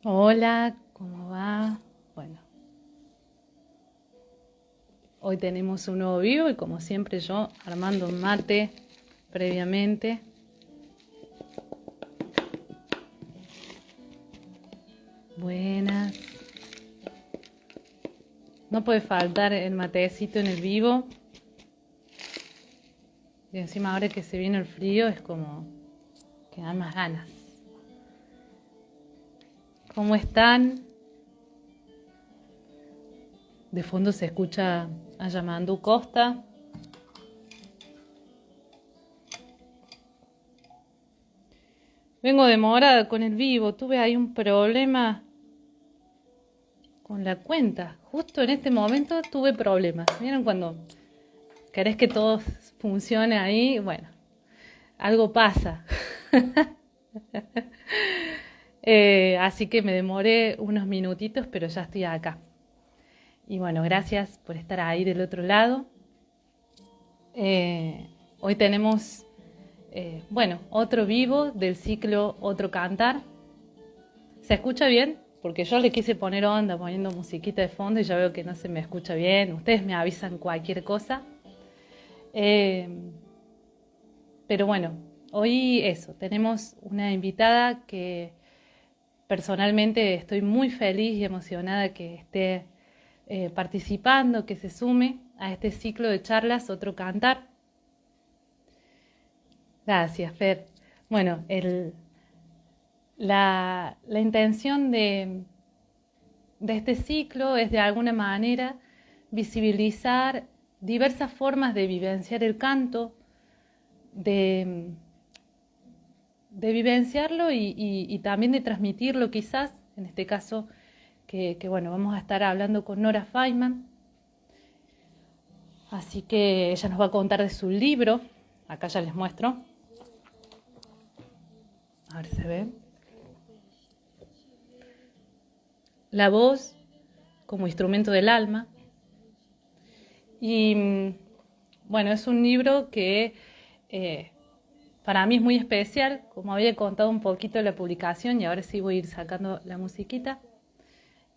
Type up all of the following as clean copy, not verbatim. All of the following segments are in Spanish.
Hola, ¿cómo va? Bueno, hoy tenemos un nuevo vivo y como siempre yo armando un mate previamente. Buenas. No puede faltar el matecito en el vivo. Y encima ahora que se viene el frío es como que dan más ganas. ¿Cómo están? De fondo se escucha a Yamandu Costa. Vengo demorada con el vivo. Tuve ahí un problema con la cuenta. Justo en este momento tuve problemas. ¿Vieron cuando querés que todo funcione ahí? Bueno, algo pasa. Así que me demoré unos minutitos, pero ya estoy acá. Y bueno, gracias por estar ahí del otro lado. Hoy tenemos, bueno, otro vivo del ciclo Otro Cantar. ¿Se escucha bien? Porque yo le quise poner onda poniendo musiquita de fondo y ya veo que no se me escucha bien. Ustedes me avisan cualquier cosa. Eh, pero bueno, hoy eso, tenemos una invitada que personalmente estoy muy feliz y emocionada que esté participando, que se sume a este ciclo de charlas Otro Cantar. Gracias, Fer. Bueno, la intención de este ciclo es de alguna manera visibilizar diversas formas de vivenciar el canto, de, de vivenciarlo y también de transmitirlo quizás, en este caso, que bueno, vamos a estar hablando con Nora Feynman, así que ella nos va a contar de su libro, acá ya les muestro, a ver si se ve, La voz como instrumento del alma, y bueno, es un libro que para mí es muy especial, como había contado un poquito en la publicación y ahora sí voy a ir sacando la musiquita.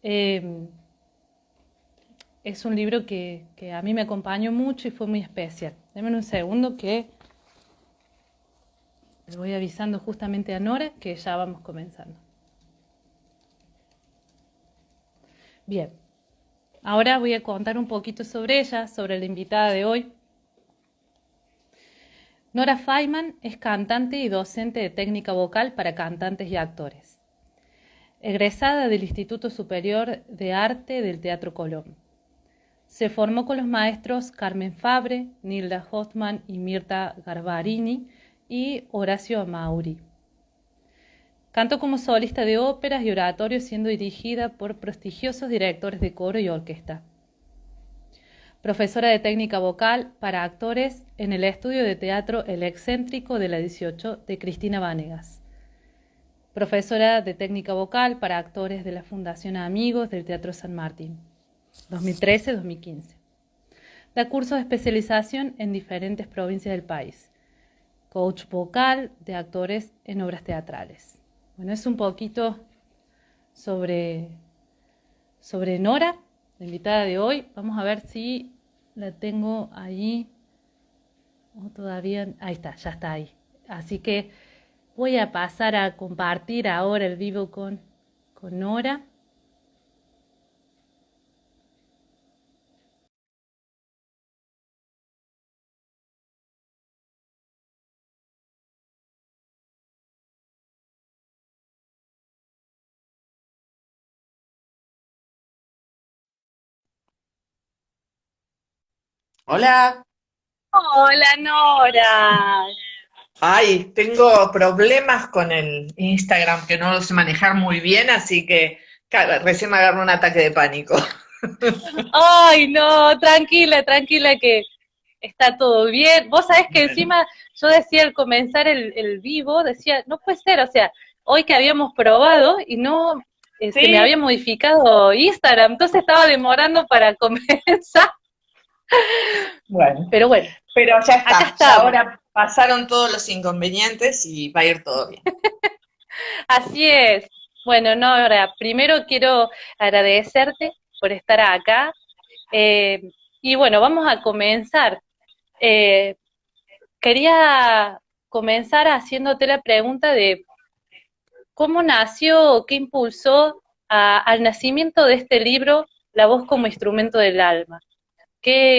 Eh, es un libro que a mí me acompañó mucho y fue muy especial. Denme un segundo que les voy avisando justamente a Nora que ya vamos comenzando. Bien, ahora voy a contar un poquito sobre ella, sobre la invitada de hoy. Nora Feynman es cantante y docente de técnica vocal para cantantes y actores. Egresada del Instituto Superior de Arte del Teatro Colón. Se formó con los maestros Carmen Fabre, Nilda Hoffman y Mirta Garbarini y Horacio Mauri. Cantó como solista de óperas y oratorios siendo dirigida por prestigiosos directores de coro y orquesta. Profesora de técnica vocal para actores en el estudio de teatro El Excéntrico de la 18 de Cristina Vanegas. Profesora de técnica vocal para actores de la Fundación Amigos del Teatro San Martín, 2013-2015. Da cursos de especialización en diferentes provincias del país. Coach vocal de actores en obras teatrales. Bueno, es un poquito sobre Nora, la invitada de hoy. Vamos a ver si la tengo ahí o todavía. Ahí está, ya está ahí. Así que voy a pasar a compartir ahora el vivo con Nora. Hola, Hola Nora. ay, tengo problemas con el Instagram que no lo sé manejar muy bien, así que claro, recién me agarró un ataque de pánico. Ay, no, tranquila, tranquila que está todo bien. Vos sabés que Bueno, encima yo decía al comenzar el vivo, decía, no puede ser, o sea, hoy que habíamos probado y no se me había sí, modificado Instagram, entonces estaba demorando para comenzar, bueno, pero bueno, pero ya acá está, ya estamos. ahora pasaron todos los inconvenientes y va a ir todo bien. Así es. Bueno, Nora, primero quiero agradecerte por estar acá. eh, y bueno, vamos a comenzar. Eh, Quería comenzar haciéndote la pregunta de cómo nació o qué impulsó al nacimiento de este libro, La voz como instrumento del alma.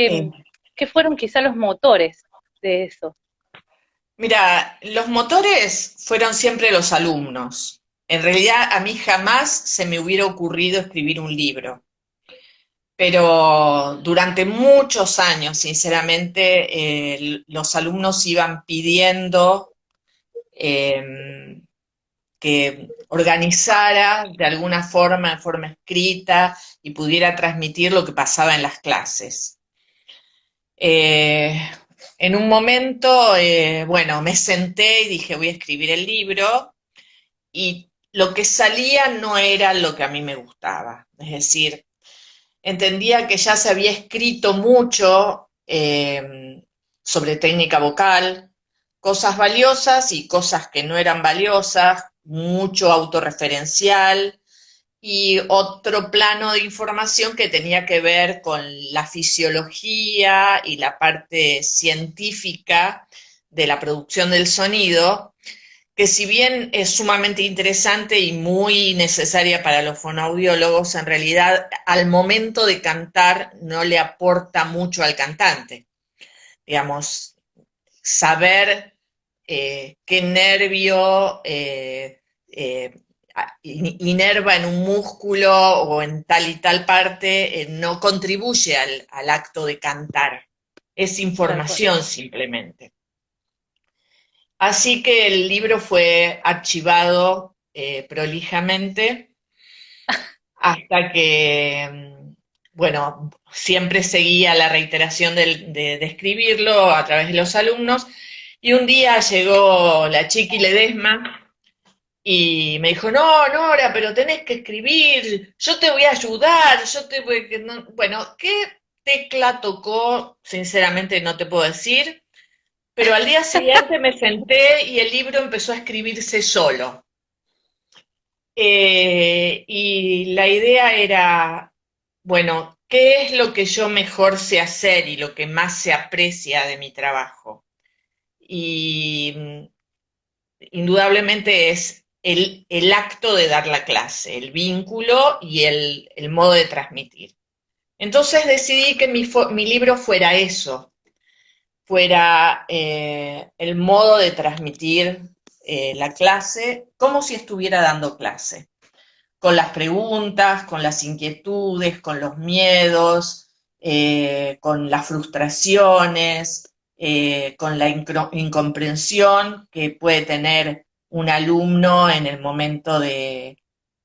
Eh, ¿Qué, qué fueron quizá los motores de eso? Mira, los motores fueron siempre los alumnos. En realidad a mí jamás se me hubiera ocurrido escribir un libro, pero durante muchos años, sinceramente, los alumnos iban pidiendo eh, que organizara de alguna forma, en forma escrita, y pudiera transmitir lo que pasaba en las clases. Eh, en un momento, bueno, me senté y dije, voy a escribir el libro, y lo que salía no era lo que a mí me gustaba. Es decir, entendía que ya se había escrito mucho sobre técnica vocal, cosas valiosas y cosas que no eran valiosas, mucho autorreferencial y otro plano de información que tenía que ver con la fisiología y la parte científica de la producción del sonido, que si bien es sumamente interesante y muy necesaria para los fonoaudiólogos, en realidad al momento de cantar no le aporta mucho al cantante. Digamos, saber qué nervio inerva en un músculo o en tal y tal parte no contribuye al acto de cantar. Es Tal cual. información simplemente. Así que el libro fue archivado prolijamente hasta que, bueno, siempre seguía la reiteración de escribirlo a través de los alumnos. Y un día llegó la Chiqui Ledesma y me dijo, no, Nora, pero tenés que escribir, yo te voy a ayudar, yo te voy... no". Bueno, ¿qué tecla tocó? Sinceramente no te puedo decir, pero al día siguiente me senté y el libro empezó a escribirse solo. Y la idea era, bueno, ¿qué es lo que yo mejor sé hacer y lo que más se aprecia de mi trabajo? Y indudablemente es el acto de dar la clase, el vínculo y el modo de transmitir. Entonces decidí que mi libro fuera eso, fuera el modo de transmitir la clase como si estuviera dando clase, con las preguntas, con las inquietudes, con los miedos, con las frustraciones, con la incomprensión que puede tener un alumno en el momento de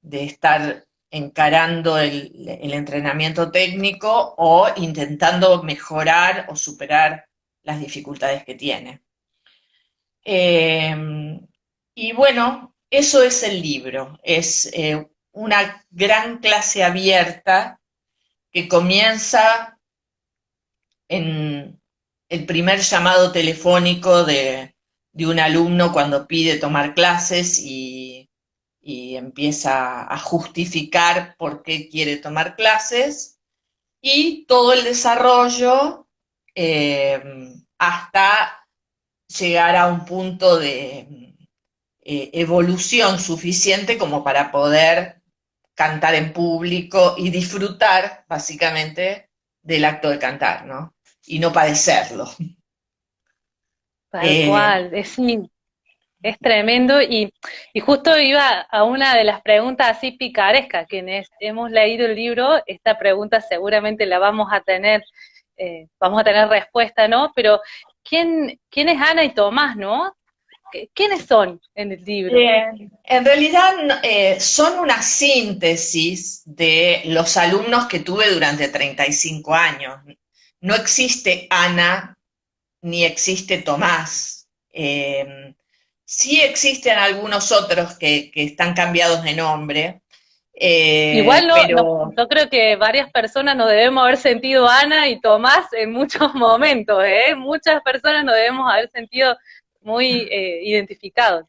estar encarando el entrenamiento técnico o intentando mejorar o superar las dificultades que tiene. Y bueno, eso es el libro, es una gran clase abierta que comienza en el primer llamado telefónico de un alumno cuando pide tomar clases y empieza a justificar por qué quiere tomar clases y todo el desarrollo eh, hasta llegar a un punto de evolución suficiente como para poder cantar en público y disfrutar básicamente del acto de cantar, ¿no? Y no padecerlo. Tal Eh, cual, sí, es tremendo y justo iba a una de las preguntas así picarescas, quienes hemos leído el libro, esta pregunta seguramente la vamos a tener respuesta, ¿no? Pero ¿quién es Ana y Tomás, no? ¿Quiénes son en el libro? en realidad son una síntesis de los alumnos que tuve durante 35 años. No existe Ana ni existe Tomás. Sí existen algunos otros que están cambiados de nombre, Igual pero yo creo que varias personas nos debemos haber sentido Ana y Tomás en muchos momentos, ¿eh? Muchas personas nos debemos haber sentido muy identificados.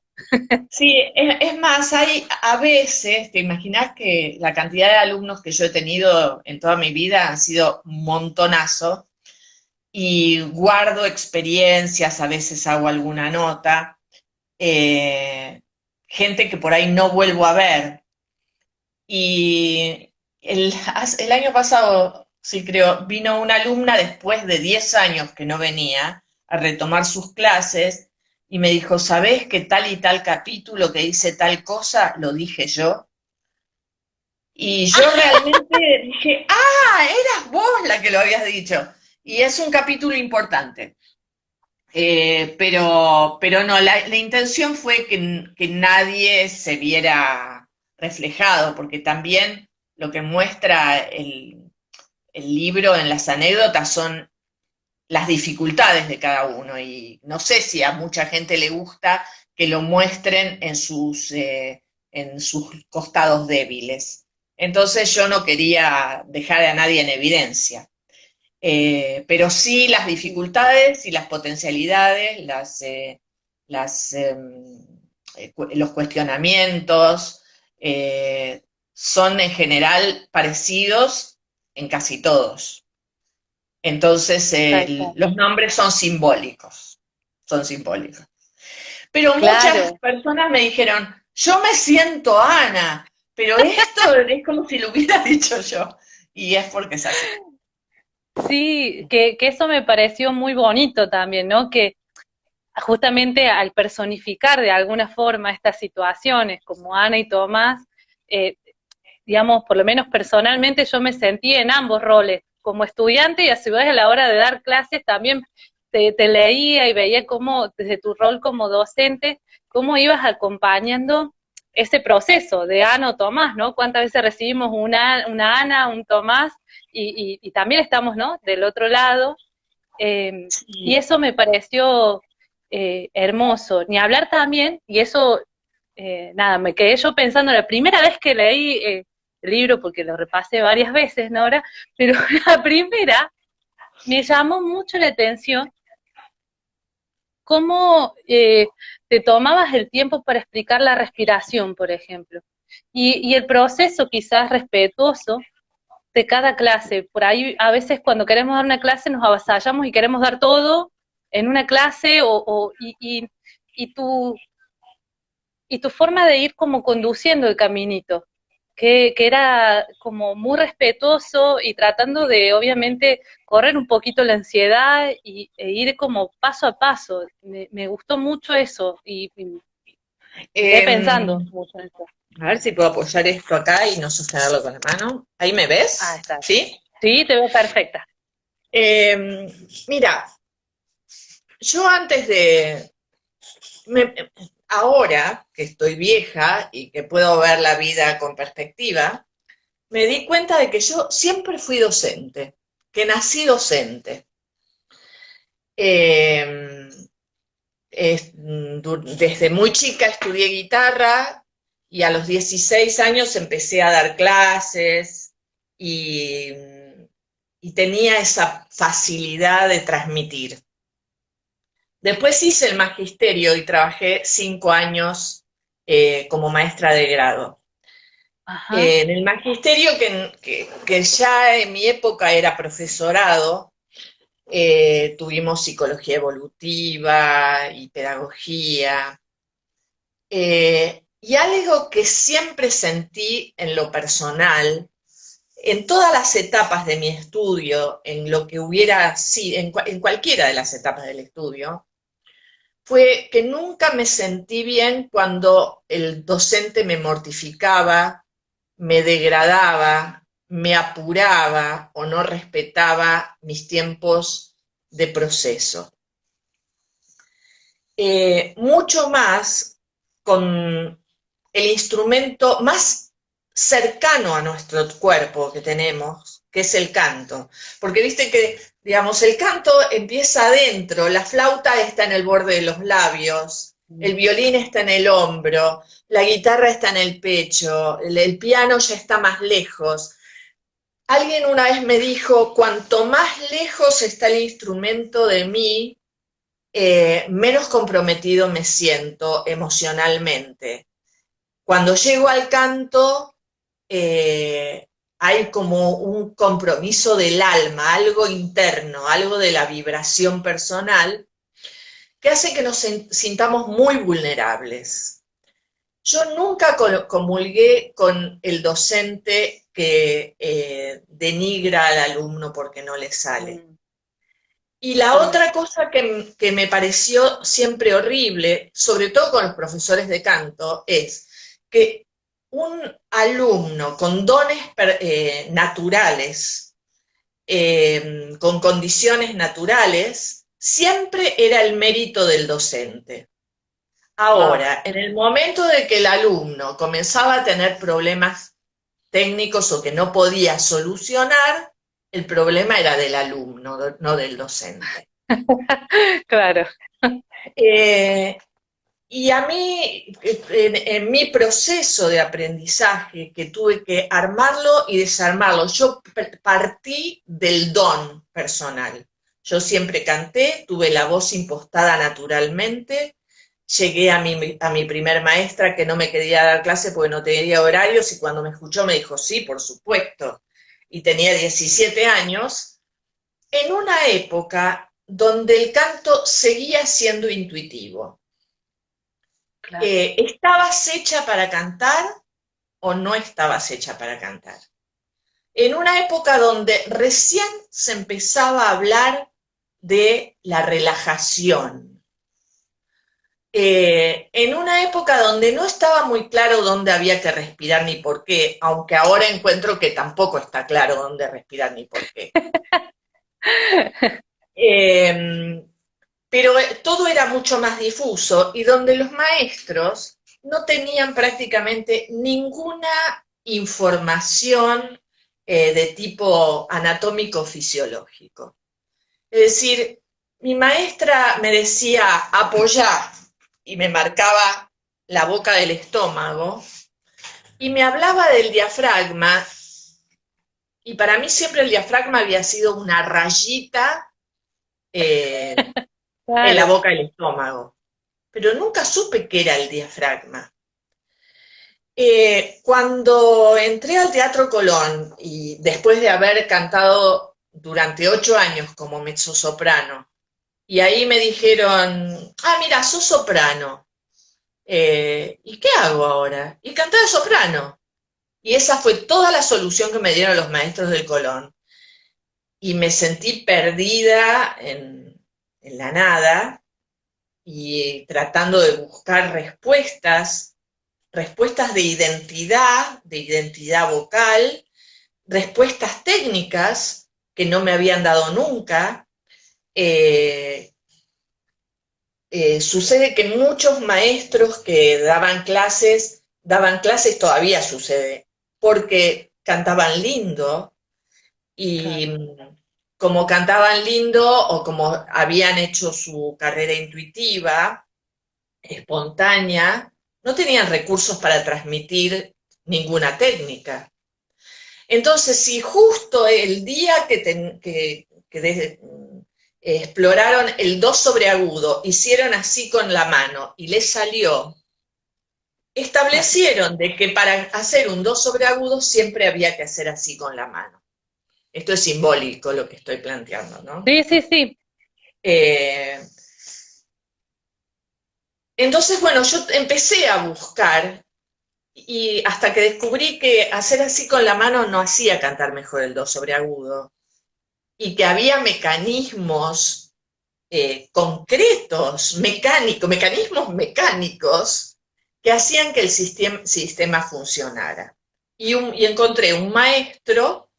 Sí, es más, hay a veces, te imaginas que la cantidad de alumnos que yo he tenido en toda mi vida han sido un montonazo y guardo experiencias, a veces hago alguna nota, eh, gente que por ahí no vuelvo a ver. Y el año pasado, sí creo, vino una alumna después de 10 años que no venía a retomar sus clases y me dijo, ¿sabés que tal y tal capítulo que dice tal cosa lo dije yo? Y yo realmente dije, ah, eras vos la que lo habías dicho. Y es un capítulo importante. Pero no, la intención fue que nadie se viera reflejado, porque también lo que muestra el libro en las anécdotas son las dificultades de cada uno, y no sé si a mucha gente le gusta que lo muestren en sus costados débiles. Entonces yo no quería dejar a nadie en evidencia. Pero sí las dificultades y las potencialidades, las, los cuestionamientos, son en general parecidos en casi todos. Entonces, Tal cual. los nombres son simbólicos, son simbólicos. Pero muchas Claro, personas me dijeron, yo me siento Ana, pero esto es como si lo hubiera dicho yo. Y es porque es así. sí, que eso me pareció muy bonito también, ¿no? Que justamente al personificar de alguna forma estas situaciones como Ana y Tomás, eh, digamos, por lo menos personalmente yo me sentí en ambos roles, como estudiante y a su vez a la hora de dar clases también te leía y veía cómo desde tu rol como docente, cómo ibas acompañando ese proceso de Ana o Tomás, ¿no? Cuántas veces recibimos una Ana, un Tomás y también estamos, ¿no? Del otro lado. Y Sí. eso me pareció hermoso. Ni hablar también, y eso, nada, me quedé yo pensando la primera vez que leí el libro, porque lo repasé varias veces, Nora, pero la primera me llamó mucho la atención cómo te tomabas el tiempo para explicar la respiración, por ejemplo, y el proceso quizás respetuoso de cada clase. Por ahí a veces cuando queremos dar una clase nos avasallamos y queremos dar todo en una clase y y tu forma de ir como conduciendo el caminito, que era como muy respetuoso y tratando de obviamente correr un poquito la ansiedad e ir como paso a paso. Me gustó mucho eso me quedé pensando Em, mucho en eso. A ver si puedo apoyar esto acá y no sostenerlo con la mano. ¿Ahí me Ah, ves? está. ¿Sí? Sí, te veo perfecta. Mira, yo antes de... me- ahora que estoy vieja y que puedo ver la vida con perspectiva, me di cuenta de que yo siempre fui docente, que nací docente. Eh, Desde muy chica estudié guitarra y a los 16 años empecé a dar clases y, y tenía esa facilidad de transmitir. Después hice el magisterio y trabajé 5 años como maestra de grado. Ajá. En el magisterio, que ya en mi época era profesorado, tuvimos psicología evolutiva y pedagogía. Y algo que siempre sentí en lo personal, en todas las etapas de mi estudio, en lo que hubiera sido, en cualquiera de las etapas del estudio, fue que nunca me sentí bien cuando el docente me mortificaba, me degradaba, me apuraba o no respetaba mis tiempos de proceso. Mucho más con el instrumento más cercano a nuestro cuerpo que tenemos, que es el canto. Porque viste que, digamos, el canto empieza adentro, la flauta está en el borde de los labios, el violín está en el hombro, la guitarra está en el pecho, el piano ya está más lejos. Alguien una vez me dijo, cuanto más lejos está el instrumento de mí, menos comprometido me siento emocionalmente. Cuando llego al canto, hay como un compromiso del alma, algo interno, algo de la vibración personal, que hace que nos sintamos muy vulnerables. Yo nunca comulgué con el docente que denigra al alumno porque no le sale. Mm, Y la sí. otra cosa que me pareció siempre horrible, sobre todo con los profesores de canto, es que un alumno con dones naturales, con condiciones naturales, siempre era el mérito del docente. Ah, Ahora, en el momento de que el alumno comenzaba a tener problemas técnicos o que no podía solucionar, el problema era del alumno, no del docente. claro. Eh, y a mí, en mi proceso de aprendizaje, que tuve que armarlo y desarmarlo, yo partí del don personal. Yo siempre canté, tuve la voz impostada naturalmente, llegué a mi primer maestra que no me quería dar clase porque no tenía horarios y cuando me escuchó me dijo, sí, por supuesto. Y tenía 17 años, en una época donde el canto seguía siendo intuitivo. Claro. ¿Estabas hecha para cantar o no estabas hecha para cantar? En una época donde recién se empezaba a hablar de la relajación, en una época donde no estaba muy claro dónde había que respirar ni por qué, aunque ahora encuentro que tampoco está claro dónde respirar ni por qué. Eh, pero todo era mucho más difuso y donde los maestros no tenían prácticamente ninguna información de tipo anatómico-fisiológico. Es decir, mi maestra me decía apoyar y me marcaba la boca del estómago y me hablaba del diafragma y para mí siempre el diafragma había sido una rayita eh, en la Claro. boca del estómago, pero nunca supe qué era el diafragma. Cuando entré al Teatro Colón y después de haber cantado durante 8 años como mezzosoprano, y ahí me dijeron, ah, mira, sos soprano, ¿y qué hago ahora? Y canté de soprano. Y esa fue toda la solución que me dieron los maestros del Colón. Y me sentí perdida en la nada y tratando de buscar respuestas de identidad vocal, respuestas técnicas que no me habían dado nunca. Eh, Sucede que muchos maestros que daban clases todavía sucede, porque cantaban lindo y Claro. como cantaban lindo o como habían hecho su carrera intuitiva, espontánea, no tenían recursos para transmitir ninguna técnica. Entonces, si justo el día exploraron el do sobreagudo, hicieron así con la mano y les salió, Claro. establecieron de que para hacer un do sobreagudo siempre había que hacer así con la mano. Esto es simbólico lo que estoy planteando, ¿no? Sí, sí, sí. Eh, entonces, bueno, yo empecé a buscar y hasta que descubrí que hacer así con la mano no hacía cantar mejor el do sobreagudo y que había mecanismos concretos, mecanismos mecánicos que hacían que el sistema funcionara. Y encontré un maestro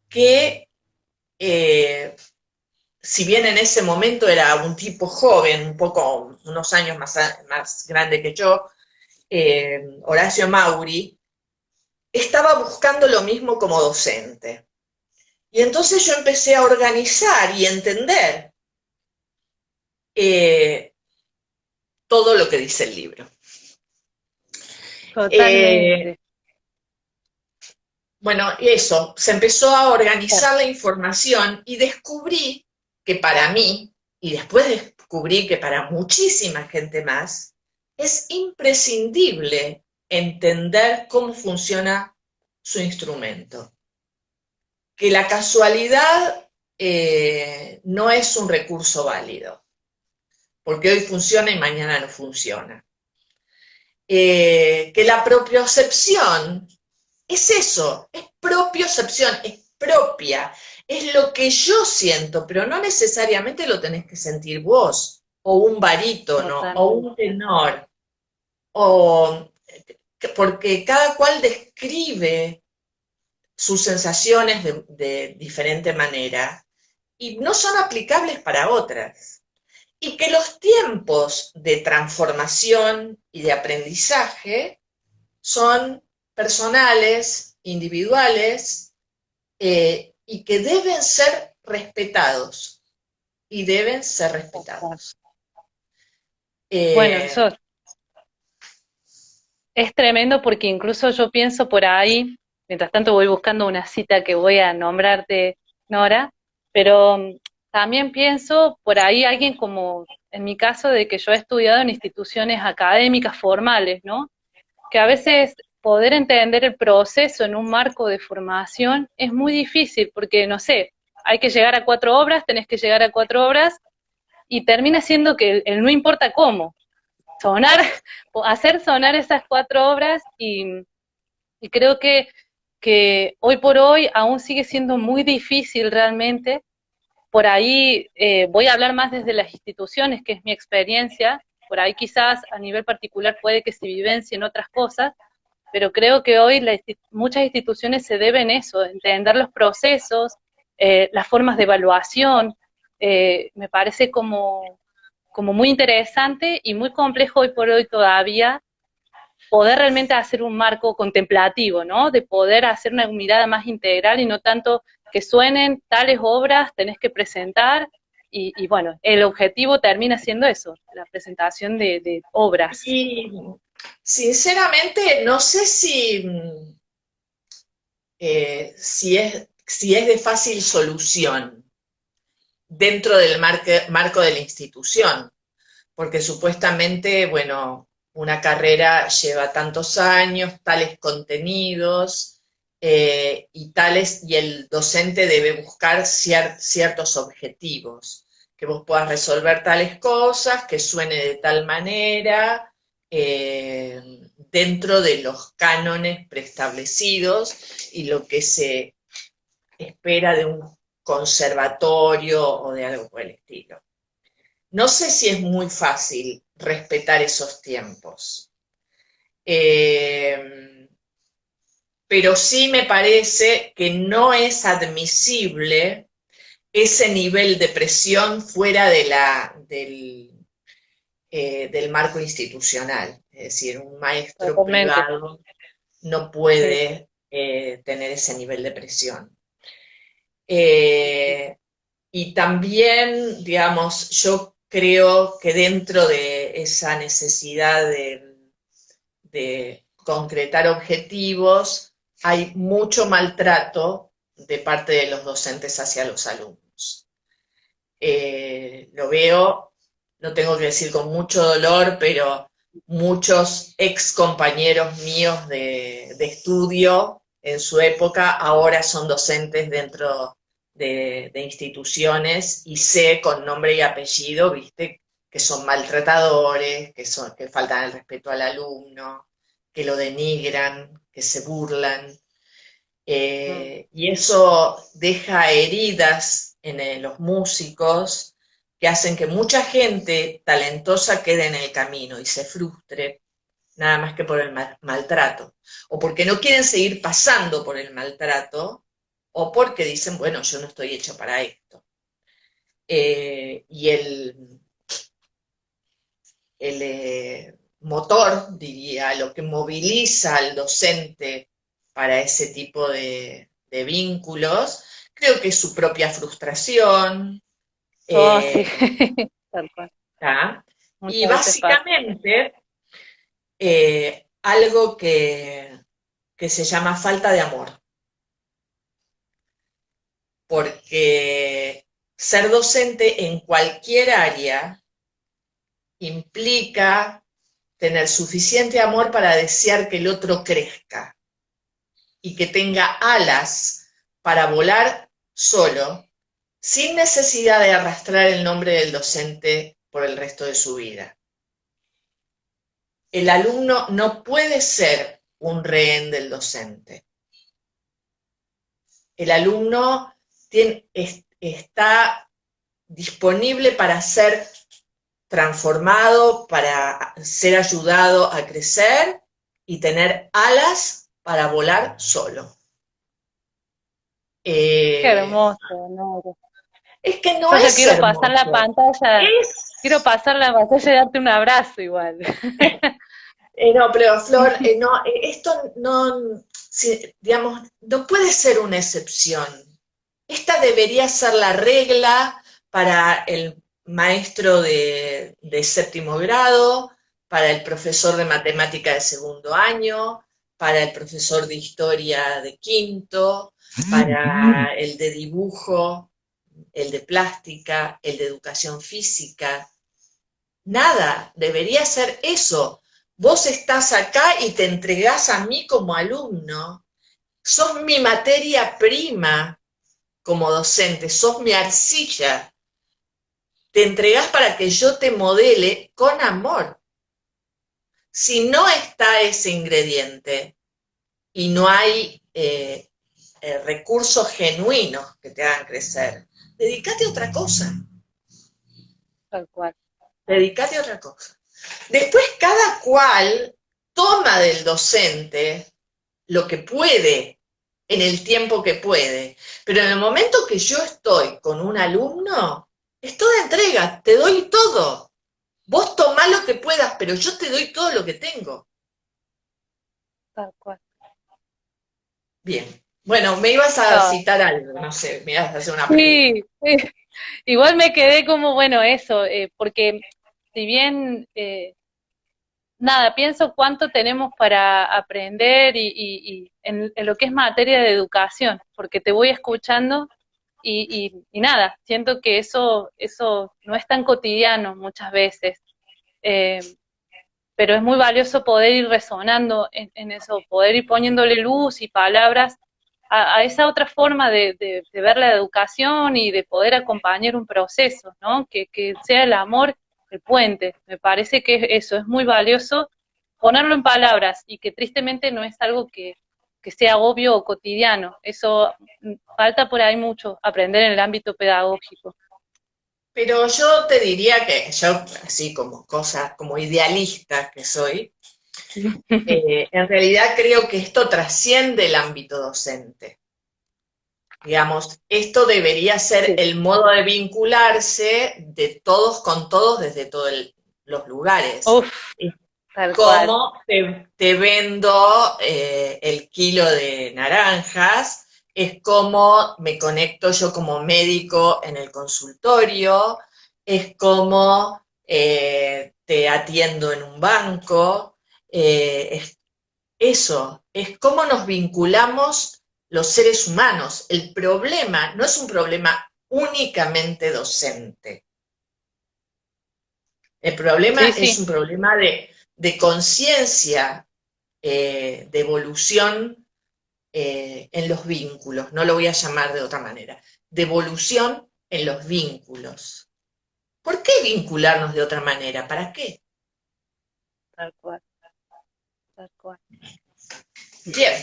que, si bien en ese momento era un tipo joven, un poco, unos años más grande que yo, Horacio Mauri, estaba buscando lo mismo como docente. Y entonces yo empecé a organizar y entender eh, todo lo que dice el libro. Eh, Totalmente. bueno, eso, se empezó a Claro. organizar la información y descubrí que para mí, y después descubrí que para muchísima gente más, es imprescindible entender cómo funciona su instrumento. Que la casualidad no es un recurso válido, porque hoy funciona y mañana no funciona. Que la propiocepción es eso, es propiocepción, es propia, es lo que yo siento, pero no necesariamente lo tenés que sentir vos, o un barítono, o un Totalmente. tenor, o porque cada cual describe sus sensaciones de diferente manera y no son aplicables para otras. Y que los tiempos de transformación y de aprendizaje son personales, individuales, y que deben ser respetados. Y deben ser respetados. Bueno, Eh, eso es tremendo porque incluso yo pienso por ahí, mientras tanto voy buscando una cita que voy a nombrarte, Nora, pero también pienso por ahí alguien como en mi caso de que yo he estudiado en instituciones académicas formales, ¿no? Que a veces poder entender el proceso en un marco de formación es muy difícil porque, no sé, hay que llegar a 4 obras, tenés que llegar a 4 obras y termina siendo que el no importa cómo, sonar, hacer sonar esas 4 obras y creo que hoy por hoy aún sigue siendo muy difícil realmente. Por ahí voy a hablar más desde las instituciones, que es mi experiencia, por ahí quizás a nivel particular puede que se vivencien otras cosas, pero creo que hoy muchas instituciones se deben eso, entender los procesos, las formas de evaluación, me parece como muy interesante y muy complejo hoy por hoy todavía poder realmente hacer un marco contemplativo, ¿no? De poder hacer una mirada más integral y no tanto que suenen tales obras, tenés que presentar, y bueno, el objetivo termina siendo eso, la presentación de obras. y sinceramente no sé si es de fácil solución dentro del marco de la institución, porque supuestamente, bueno, una carrera lleva tantos años, tales contenidos y el docente debe buscar ciertos objetivos, que vos puedas resolver tales cosas, que suene de tal manera, dentro de los cánones preestablecidos y lo que se espera de un conservatorio o de algo por el estilo. No sé si es muy fácil respetar esos tiempos, eh, pero sí me parece que no es admisible ese nivel de presión fuera del marco institucional. Es decir, un maestro Totalmente, privado no sí. puede tener ese nivel de presión. Sí, sí. Eh, y también, digamos, yo creo que dentro de esa necesidad de concretar objetivos, hay mucho maltrato de parte de los docentes hacia los alumnos. Lo veo, no tengo que decir con mucho dolor, pero muchos ex compañeros míos de estudio en su época ahora son docentes dentro de instituciones y sé con nombre y apellido, viste, que son maltratadores, que faltan el respeto al alumno, que lo denigran, que se burlan. Mm. Y eso deja heridas en los músicos que hacen que mucha gente talentosa quede en el camino y se frustre, nada más que por el maltrato, o porque no quieren seguir pasando por el maltrato, o porque dicen, bueno, yo no estoy hecho para esto. Y el motor, diría, lo que moviliza al docente para ese tipo de vínculos, creo que es su propia frustración. Oh, sí, eh, tal cual. ¿tá? Y Muchas veces pasa. básicamente algo que se llama falta de amor, porque ser docente en cualquier área implica tener suficiente amor para desear que el otro crezca y que tenga alas para volar solo, sin necesidad de arrastrar el nombre del docente por el resto de su vida. El alumno no puede ser un rehén del docente. El alumno está disponible para ser transformado, para ser ayudado a crecer y tener alas para volar solo. Qué hermoso, Nora. Es que no Yo ya es quiero pasar la hermoso. pantalla, Es, quiero pasar la pantalla y darte un abrazo igual. no, pero Flor, no, esto no, digamos, no puede ser una excepción. Esta debería ser la regla para el maestro de séptimo grado, para el profesor de matemática de segundo año, para el profesor de historia de quinto, para el de dibujo, el de plástica, el de educación física. Nada, debería ser eso. Vos estás acá y te entregás a mí como alumno. Sos mi materia prima como docente, sos mi arcilla. Te entregás para que yo te modele con amor. Si no está ese ingrediente y no hay recursos genuinos que te hagan crecer, dedícate a otra cosa. Tal cual. Dedícate a otra cosa. Después cada cual toma del docente lo que puede, en el tiempo que puede. Pero en el momento que yo estoy con un alumno, es toda entrega, te doy todo. Vos tomá lo que puedas, pero yo te doy todo lo que tengo. Tal cual. Bien. Bueno, me ibas a No. citar algo, no sé, me ibas a hacer una pregunta. Sí, igual me quedé como, bueno, eso, porque si bien, nada, pienso cuánto tenemos para aprender y en lo que es materia de educación, porque te voy escuchando y nada, siento que eso no es tan cotidiano muchas veces. Eh, pero es muy valioso poder ir resonando en eso, poder ir poniéndole luz y palabras a esa otra forma de ver la educación y de poder acompañar un proceso, ¿no? Que sea el amor el puente. Me parece que eso es muy valioso ponerlo en palabras y que tristemente no es algo que sea obvio o cotidiano. Eso falta por ahí mucho aprender en el ámbito pedagógico. Pero yo te diría que yo, así como cosa, como idealista que soy, en realidad creo que esto trasciende el ámbito docente. Digamos, esto debería ser Sí, el modo de vincularse de todos con todos desde todos los lugares. uf, Es tal cual. como te vendo el kilo de naranjas, es como me conecto yo como médico en el consultorio, es como te atiendo en un banco, es eso, es cómo nos vinculamos los seres humanos. El problema no es un problema únicamente docente. El problema Sí, es sí, un problema de conciencia, de evolución en los vínculos. No lo voy a llamar de otra manera. De evolución en los vínculos. ¿Por qué vincularnos de otra manera? ¿Para qué? tal cual, tal cual. Bien.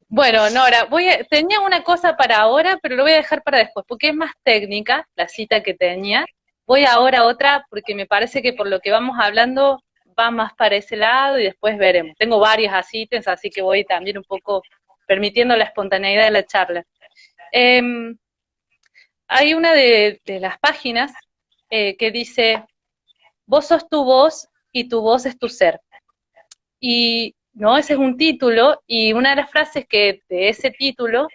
Bueno, Nora, tenía una cosa para ahora, pero lo voy a dejar para después, porque es más técnica la cita que tenía. Voy ahora a otra, porque me parece que por lo que vamos hablando va más para ese lado y después veremos. Tengo varias citas, así que voy también un poco permitiendo la espontaneidad de la charla. Eh, Hay una de las páginas que dice, vos sos tu voz y tu voz es tu ser. Y no, ese es un título y una de las frases que de ese título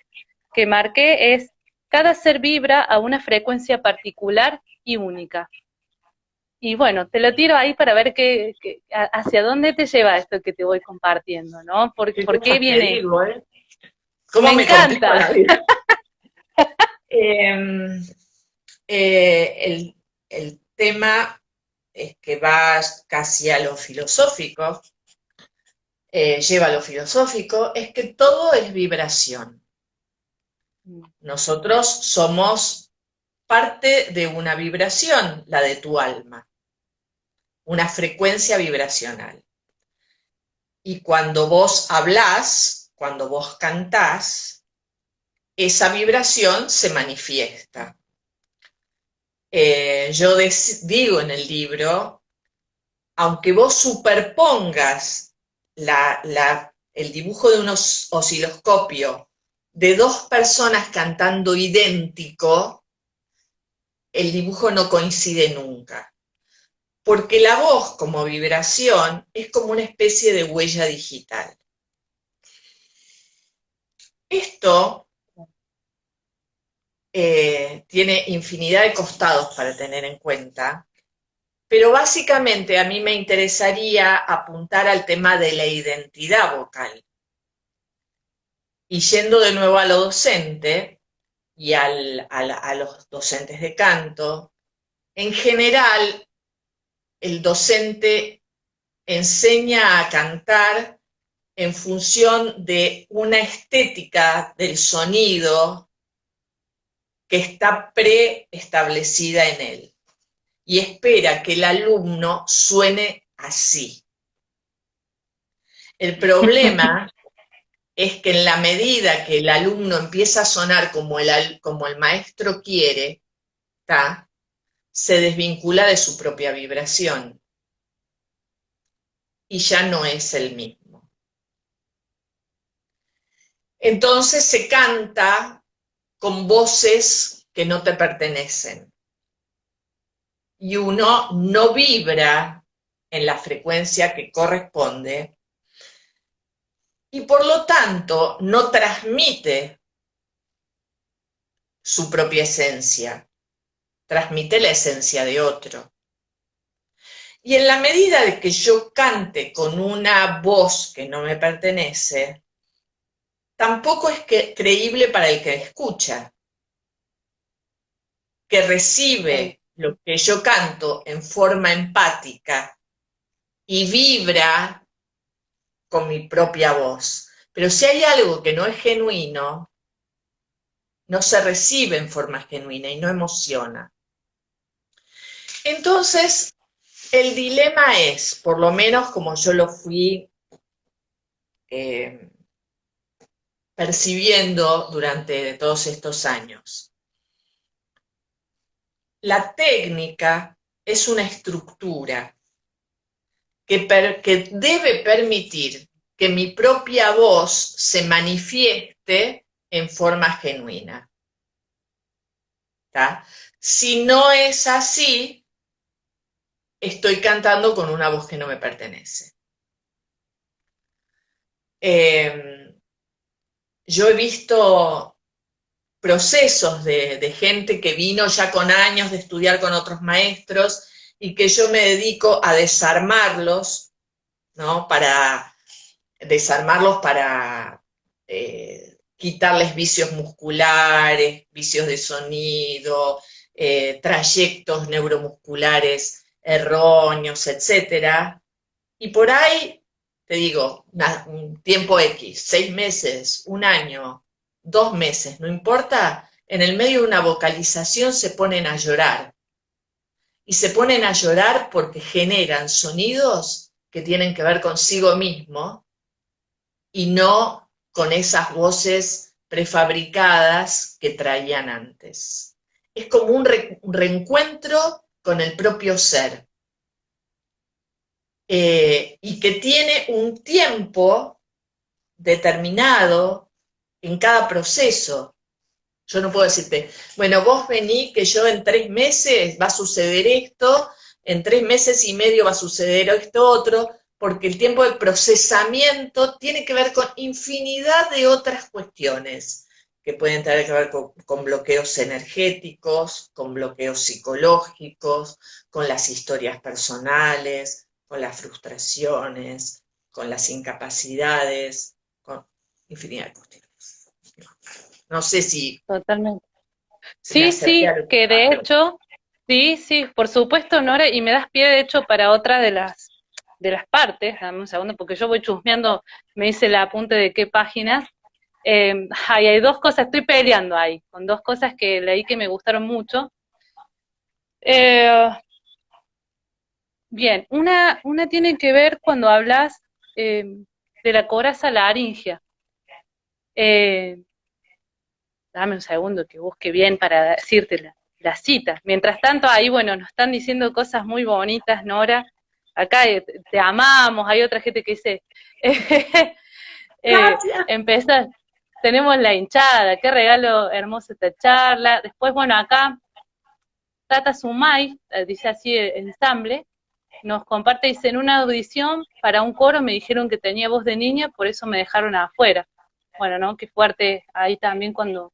que marqué es, cada ser vibra a una frecuencia particular y única. Y bueno, te lo tiro ahí para ver hacia dónde te lleva esto que te voy compartiendo, ¿no? ¿Qué ¿Por qué cosas te viene digo, esto? ¿Cómo Me me complico encanta. la vida? Eh, El tema es que va casi a lo filosófico, lleva a lo filosófico, es que todo es vibración. Nosotros somos parte de una vibración, la de tu alma, una frecuencia vibracional. Y cuando vos hablás, cuando vos cantás, esa vibración se manifiesta. Yo digo en el libro, aunque vos superpongas el dibujo de un osciloscopio de dos personas cantando idéntico, el dibujo no coincide nunca. Porque la voz como vibración es como una especie de huella digital. Esto tiene infinidad de costados para tener en cuenta, pero básicamente a mí me interesaría apuntar al tema de la identidad vocal. Y yendo de nuevo a lo docente y a los docentes de canto, en general el docente enseña a cantar en función de una estética del sonido que está preestablecida en él y espera que el alumno suene así. El problema es que en la medida que el alumno empieza a sonar como el maestro quiere, ¿tá? Se desvincula de su propia vibración y ya no es el mismo. Entonces se canta con voces que no te pertenecen y uno no vibra en la frecuencia que corresponde y por lo tanto no transmite su propia esencia, transmite la esencia de otro. Y en la medida de que yo cante con una voz que no me pertenece, tampoco es creíble para el que escucha, que recibe lo que yo canto en forma empática y vibra con mi propia voz. Pero si hay algo que no es genuino, no se recibe en forma genuina y no emociona. Entonces, el dilema es, por lo menos como yo lo fui eh, percibiendo durante todos estos años, la técnica es una estructura que debe permitir que mi propia voz se manifieste en forma genuina. ¿Tá? Si no es así, estoy cantando con una voz que no me pertenece. Yo he visto procesos de gente que vino ya con años de estudiar con otros maestros y que yo me dedico a desarmarlos, ¿no? Para desarmarlos para quitarles vicios musculares, vicios de sonido, trayectos neuromusculares erróneos, etcétera. Y por ahí, te digo, un tiempo X, 6 meses, un año, 2 meses, no importa, en el medio de una vocalización se ponen a llorar. Y se ponen a llorar porque generan sonidos que tienen que ver consigo mismo y no con esas voces prefabricadas que traían antes. Es como un reencuentro con el propio ser. Y que tiene un tiempo determinado en cada proceso. Yo no puedo decirte, bueno, vos vení que yo en 3 meses va a suceder esto, en 3 meses y medio va a suceder esto otro, porque el tiempo de procesamiento tiene que ver con infinidad de otras cuestiones que pueden tener que ver con bloqueos energéticos, con bloqueos psicológicos, con las historias personales, con las frustraciones, con las incapacidades, con infinidad de cuestiones. No sé si Totalmente. que me Sí, acerqué sí, a lo que que de estabas hecho, sí, sí, por supuesto, Nora, y me das pie de hecho para otra de las partes, dame un segundo, porque yo voy chusmeando, me hice el apunte de qué páginas. Hay dos cosas, estoy peleando ahí, con dos cosas que leí que me gustaron mucho. Eh, Bien, una tiene que ver cuando hablas eh, de la coraza laringia. Eh, Dame un segundo que busque bien para decirte la cita. Mientras tanto, ahí, bueno, nos están diciendo cosas muy bonitas, Nora. Acá te amamos, hay otra gente que dice, Gracias. empieza, tenemos la hinchada, qué regalo hermoso esta charla. Después, bueno, acá Tata Sumay, dice así el ensamble, nos comparte, dice, en una audición para un coro me dijeron que tenía voz de niña, por eso me dejaron afuera. Bueno, ¿no? Qué fuerte ahí también cuando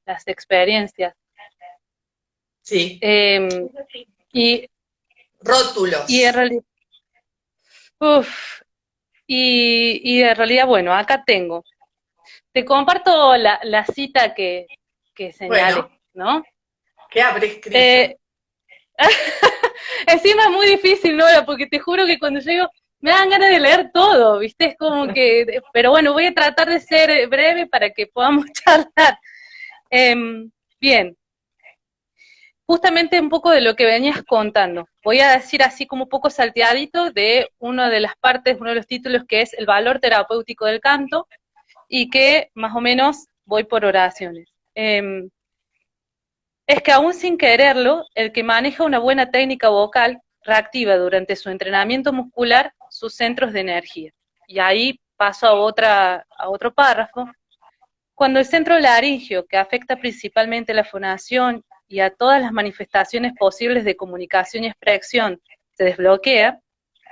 las experiencias. Sí, Eh, y, y en rótulos. realidad, uf, y en realidad, bueno, acá tengo. Te comparto la cita que Bueno, señalé, ¿no? ¿qué habré escrito? Eh, Encima es muy difícil, ¿no? Porque te juro que cuando llego me dan ganas de leer todo, ¿viste? Es como que, pero bueno, voy a tratar de ser breve para que podamos charlar. Eh, Bien, justamente un poco de lo que venías contando. Voy a decir así como un poco salteadito de una de las partes, uno de los títulos que es el valor terapéutico del canto y que más o menos voy por oraciones. Es que aún sin quererlo, el que maneja una buena técnica vocal reactiva durante su entrenamiento muscular sus centros de energía. Y ahí paso a otro párrafo. Cuando el centro laringio, que afecta principalmente la fonación y a todas las manifestaciones posibles de comunicación y expresión, se desbloquea,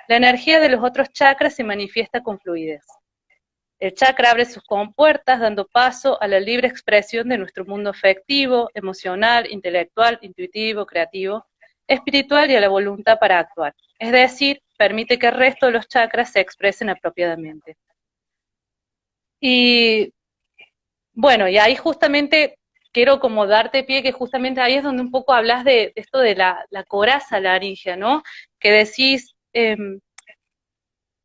la energía de los otros chakras se manifiesta con fluidez. El chakra abre sus compuertas dando paso a la libre expresión de nuestro mundo afectivo, emocional, intelectual, intuitivo, creativo, espiritual y a la voluntad para actuar. Es decir, permite que el resto de los chakras se expresen apropiadamente. Y bueno, y ahí justamente quiero como darte pie, que justamente ahí es donde un poco hablas de esto de la coraza laringia, ¿no? Que decís,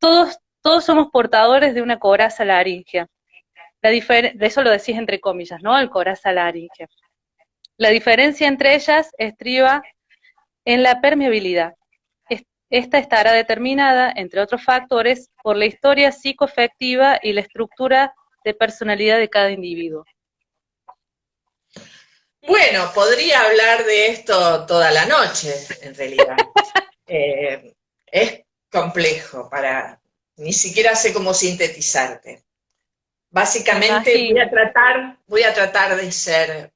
todos somos portadores de una coraza laringia. De eso lo decís entre comillas, ¿no? El coraza laringe. La diferencia entre ellas estriba en la permeabilidad. Esta estará determinada, entre otros factores, por la historia psicoafectiva y la estructura de personalidad de cada individuo. Bueno, podría hablar de esto toda la noche, en realidad. Es complejo ni siquiera sé cómo sintetizarte. Me Básicamente imagino. voy a tratar de ser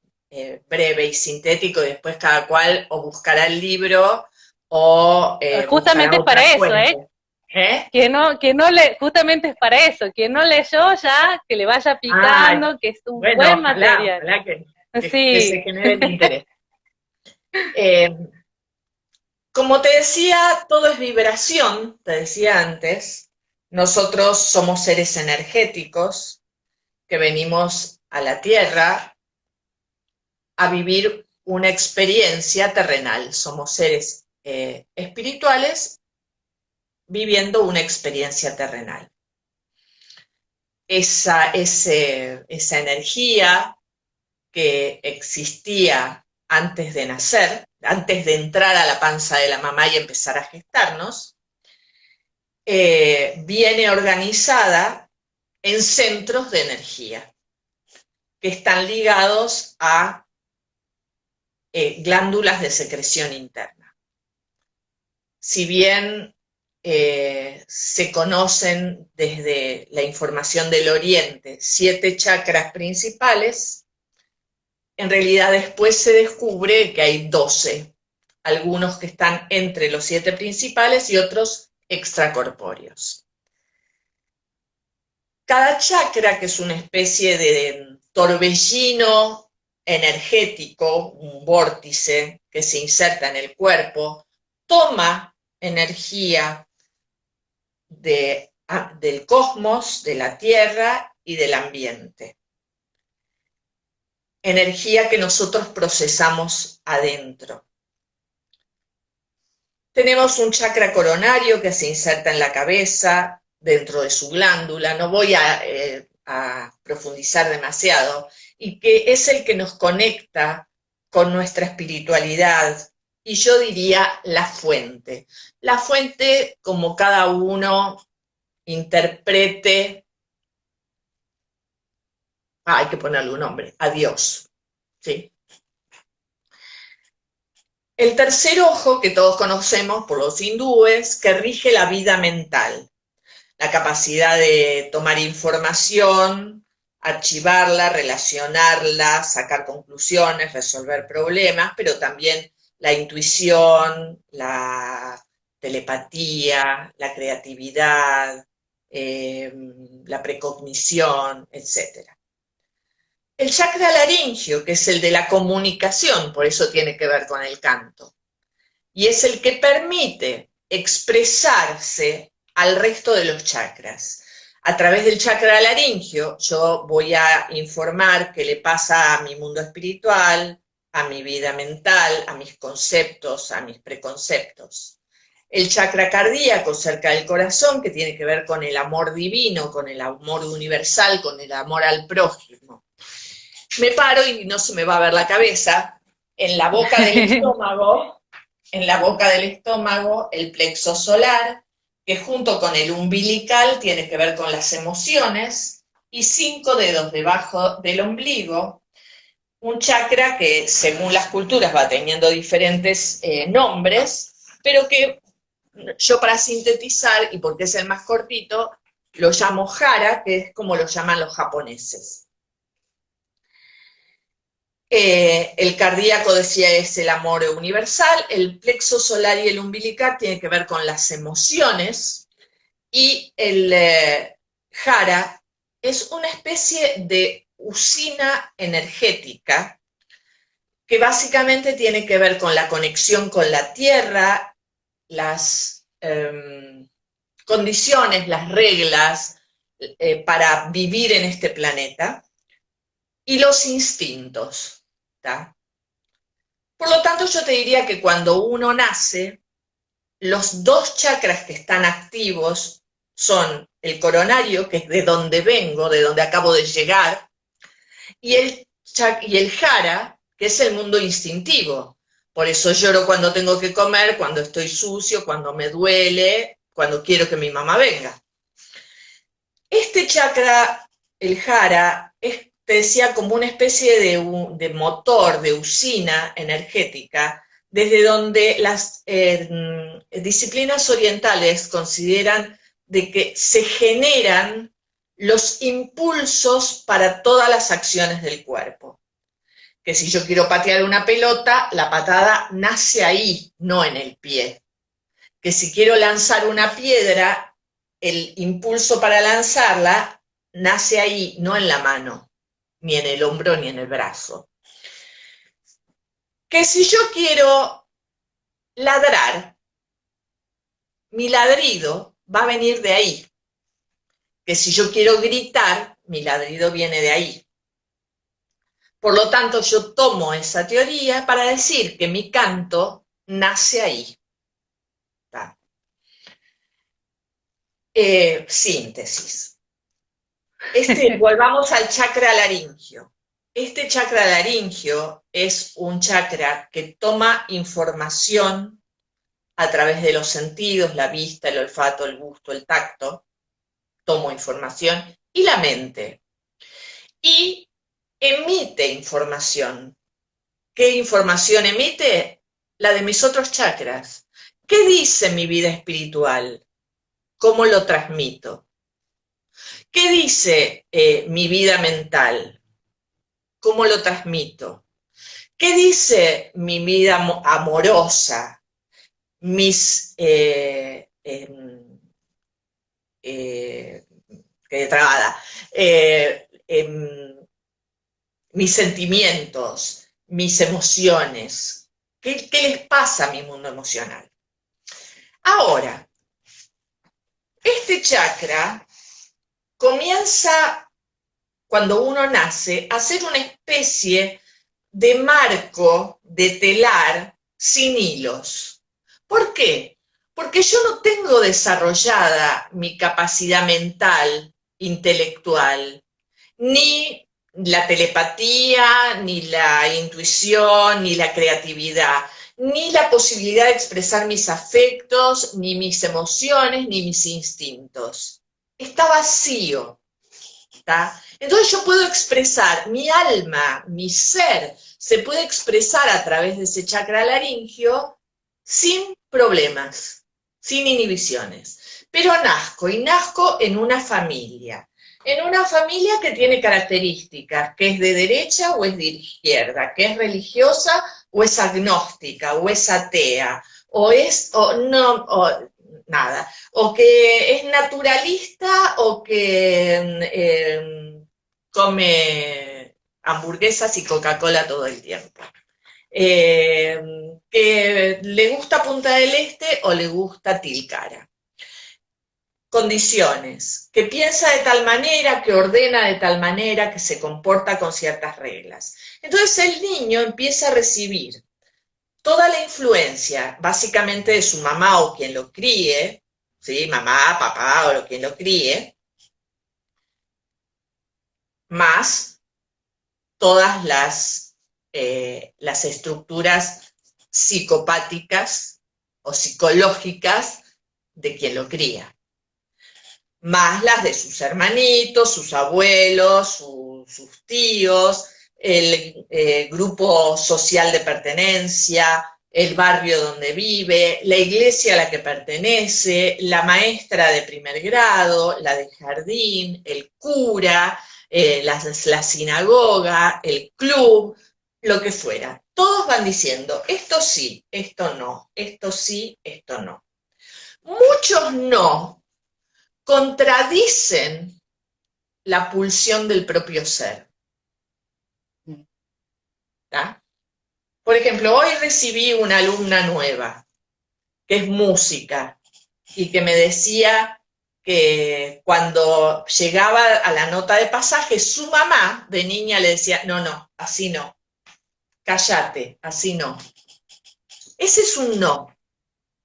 breve y sintético y después cada cual o buscará el libro o buscará Justamente es otra para eso, ¿eh? fuente. ¿Eh? Justamente es para eso. Quien no leyó ya, que le vaya Ay, picando, que es un bueno, buen ojalá, material. ojalá que se Sí. genere el interés. Eh, Como te decía, todo es vibración, te decía antes. Nosotros somos seres energéticos que venimos a la Tierra a vivir una experiencia terrenal. Somos seres espirituales viviendo una experiencia terrenal. Esa energía que existía antes de nacer, antes de entrar a la panza de la mamá y empezar a gestarnos, viene organizada en centros de energía que están ligados a glándulas de secreción interna. Si bien se conocen desde la información del Oriente 7 chakras principales, en realidad después se descubre que hay 12, algunos que están entre los 7 principales y otros extracorpóreos. Cada chakra, que es una especie de torbellino energético, un vórtice que se inserta en el cuerpo, toma energía del cosmos, de la Tierra y del ambiente. energía que nosotros procesamos adentro. Tenemos un chakra coronario que se inserta en la cabeza, dentro de su glándula, no voy a profundizar demasiado, y que es el que nos conecta con nuestra espiritualidad, y yo diría la fuente. La fuente, como cada uno interprete, hay que ponerle un nombre, a Dios, ¿sí? El tercer ojo, que todos conocemos por los hindúes, que rige la vida mental, la capacidad de tomar información, archivarla, relacionarla, sacar conclusiones, resolver problemas, pero también la intuición, la telepatía, la creatividad, la precognición, etc. El chakra laringio, que es el de la comunicación, por eso tiene que ver con el canto, y es el que permite expresarse al resto de los chakras. A través del chakra laringio yo voy a informar qué le pasa a mi mundo espiritual, a mi vida mental, a mis conceptos, a mis preconceptos. El chakra cardíaco, cerca del corazón, que tiene que ver con el amor divino, con el amor universal, con el amor al prójimo. Me paro y no se me va a ver la cabeza. En la boca del estómago, el plexo solar, que junto con el umbilical tiene que ver con las emociones, y 5 dedos debajo del ombligo, un chakra que según las culturas va teniendo diferentes nombres, pero que yo para sintetizar, y porque es el más cortito, lo llamo Hara, que es como lo llaman los japoneses. El cardíaco, decía, es el amor universal, el plexo solar y el umbilical tienen que ver con las emociones, y el jara es una especie de usina energética que básicamente tiene que ver con la conexión con la tierra, las condiciones, las reglas para vivir en este planeta, y los instintos, ¿tá? Por lo tanto, yo te diría que cuando uno nace, los dos chakras que están activos son el coronario, que es de donde vengo, de donde acabo de llegar, y el jara, que es el mundo instintivo. Por eso lloro cuando tengo que comer, cuando estoy sucio, cuando me duele, cuando quiero que mi mamá venga. Este chakra, el jara, es, te decía, como una especie de motor, de usina energética, desde donde las disciplinas orientales consideran de que se generan los impulsos para todas las acciones del cuerpo. Que si yo quiero patear una pelota, la patada nace ahí, no en el pie. Que si quiero lanzar una piedra, el impulso para lanzarla nace ahí, no en la mano, ni en el hombro, ni en el brazo. Que si yo quiero ladrar, mi ladrido va a venir de ahí. Que si yo quiero gritar, mi ladrido viene de ahí. Por lo tanto, yo tomo esa teoría para decir que mi canto nace ahí. Síntesis. Volvamos al chakra laringio. Este chakra laringio es un chakra que toma información a través de los sentidos, la vista, el olfato, el gusto, el tacto, tomo información, y la mente. Y emite información. ¿Qué información emite? La de mis otros chakras. ¿Qué dice mi vida espiritual? ¿Cómo lo transmito? ¿Qué dice mi vida mental? ¿Cómo lo transmito? ¿Qué dice mi vida amorosa? Mis quedé trabada. Mis sentimientos, mis emociones. ¿Qué les pasa a mi mundo emocional? Ahora, este chakra comienza cuando uno nace, hacer una especie de marco de telar sin hilos. ¿Por qué? Porque yo no tengo desarrollada mi capacidad mental, intelectual, ni la telepatía, ni la intuición, ni la creatividad, ni la posibilidad de expresar mis afectos, ni mis emociones, ni mis instintos. Está vacío. ¿Tá? Entonces yo puedo expresar mi alma, mi ser, se puede expresar a través de ese chakra laringio sin problemas, sin inhibiciones. Pero nazco y nazco en una familia que tiene características, que es de derecha o es de izquierda, que es religiosa o es agnóstica o es atea, o no, o nada, o que es naturalista o que come hamburguesas y Coca-Cola todo el tiempo. Que le gusta Punta del Este o le gusta Tilcara. Condiciones, que piensa de tal manera, que ordena de tal manera, que se comporta con ciertas reglas. Entonces el niño empieza a recibir toda la influencia, básicamente de su mamá o quien lo críe, ¿sí? Mamá, papá o quien lo críe, más todas las estructuras psicopáticas o psicológicas de quien lo cría, más las de sus hermanitos, sus abuelos, sus tíos, el grupo social de pertenencia, el barrio donde vive, la iglesia a la que pertenece, la maestra de primer grado, la de jardín, el cura, la sinagoga, el club, lo que fuera. Todos van diciendo, esto sí, esto no, esto sí, esto no. Muchos no contradicen la pulsión del propio ser. ¿Tá? Por ejemplo, hoy recibí una alumna nueva, que es música, y que me decía que cuando llegaba a la nota de pasaje, su mamá de niña le decía, no, no, así no, cállate, así no. Ese es un no.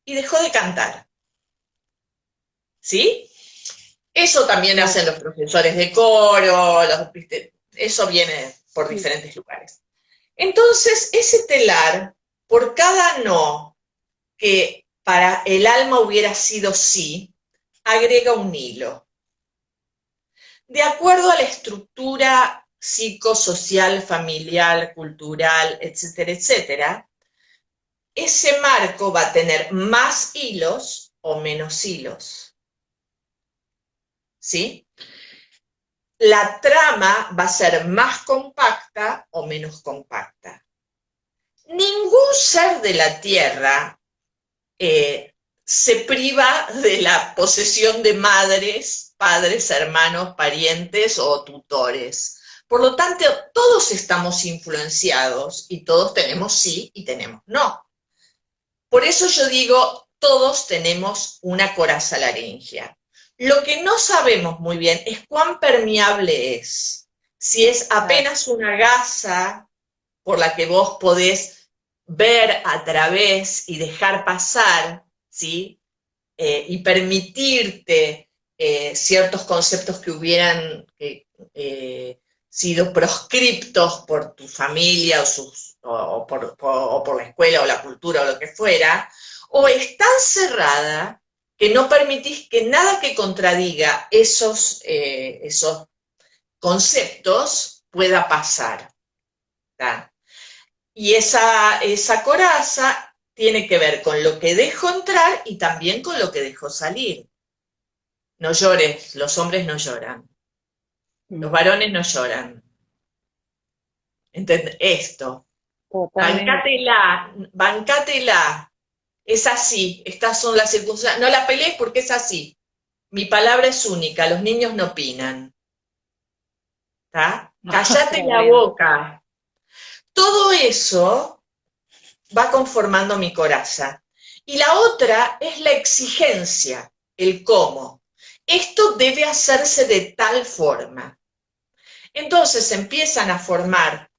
Y dejó de cantar. ¿Sí? Eso también hacen los profesores de coro, eso viene por diferentes lugares. Entonces, ese telar, por cada no que para el alma hubiera sido sí, agrega un hilo. De acuerdo a la estructura psicosocial, familiar, cultural, etcétera, etcétera, ese marco va a tener más hilos o menos hilos. ¿Sí? La trama va a ser más compacta o menos compacta. Ningún ser de la Tierra se priva de la posesión de madres, padres, hermanos, parientes o tutores. Por lo tanto, todos estamos influenciados y todos tenemos sí y tenemos no. Por eso yo digo, todos tenemos una coraza laringia. Lo que no sabemos muy bien es cuán permeable es. Si es apenas una gasa por la que vos podés ver a través y dejar pasar, ¿sí? Y permitirte ciertos conceptos que hubieran sido proscriptos por tu familia o por la escuela o la cultura o lo que fuera, o es tan cerrada que no permitís que nada que contradiga esos conceptos pueda pasar. ¿Tá? Y esa coraza tiene que ver con lo que dejo entrar y también con lo que dejo salir. No llores, los hombres no lloran. Los varones no lloran. ¿Entendés? Esto. Bancátela, bancátela. Es así, estas son las circunstancias. No la pelees porque es así. Mi palabra es única, los niños no opinan. ¿Tá? Cállate la boca. Todo eso va conformando mi coraza. Y la otra es la exigencia, el cómo. Esto debe hacerse de tal forma. Entonces empiezan a formar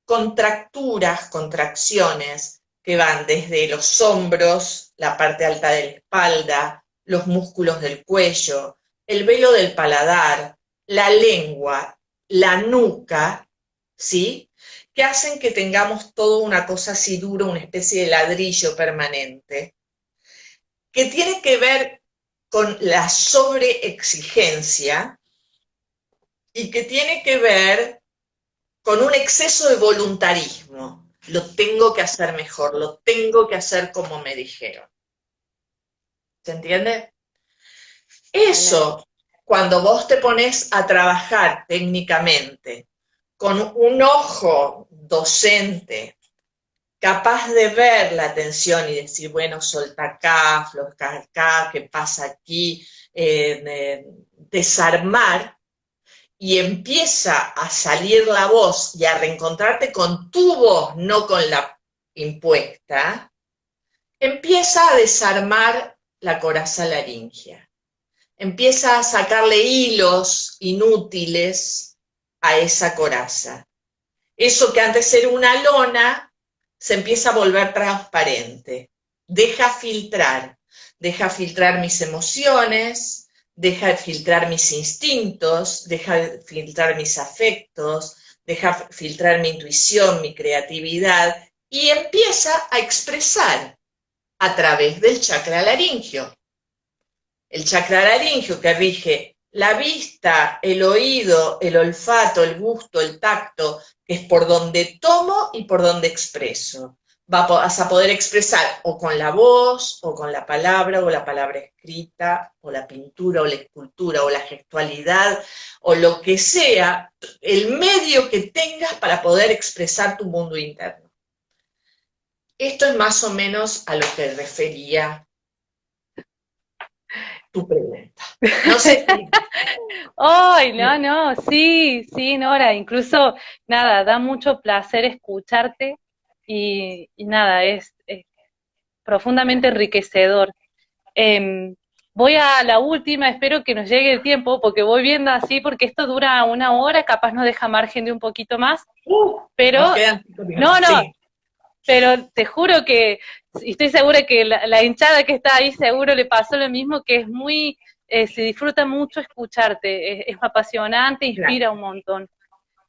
contracturas, contracciones que van desde los hombros, la parte alta de la espalda, los músculos del cuello, el velo del paladar, la lengua, la nuca, ¿sí? Que hacen que tengamos toda una cosa así dura, una especie de ladrillo permanente, que tiene que ver con la sobreexigencia y que tiene que ver con un exceso de voluntarismo. Lo tengo que hacer mejor, lo tengo que hacer como me dijeron. ¿Se entiende? Eso, cuando vos te pones a trabajar técnicamente con un ojo docente, capaz de ver la tensión y decir, bueno, solta acá, afloja acá, ¿qué pasa aquí? Desarmar, y empieza a salir la voz y a reencontrarte con tu voz, no con la impuesta, empieza a desarmar la coraza laringea. Empieza a sacarle hilos inútiles a esa coraza. Eso que antes era una lona se empieza a volver transparente. Deja filtrar mis emociones, deja filtrar mis instintos, deja filtrar mis afectos, deja filtrar mi intuición, mi creatividad, y empieza a expresar a través del chakra laringio. El chakra laringio que rige la vista, el oído, el olfato, el gusto, el tacto, que es por donde tomo y por donde expreso. Vas a poder expresar o con la voz, o con la palabra, o la palabra escrita, o la pintura, o la escultura, o la gestualidad, o lo que sea, el medio que tengas para poder expresar tu mundo interno. Esto es más o menos a lo que refería tu pregunta. No sé si... ¡Ay, no, no! Sí, sí, Nora, incluso, nada, da mucho placer escucharte y nada, es profundamente enriquecedor. Em, Voy a la última, espero que nos llegue el tiempo, porque voy viendo así, porque esto dura 1 hora, capaz nos deja margen de un poquito más, nos pero quedan 5 no, minutos, no, sí. pero te juro que, y estoy segura que la hinchada que está ahí seguro le pasó lo mismo, que es muy, se disfruta mucho escucharte, es apasionante, inspira un montón.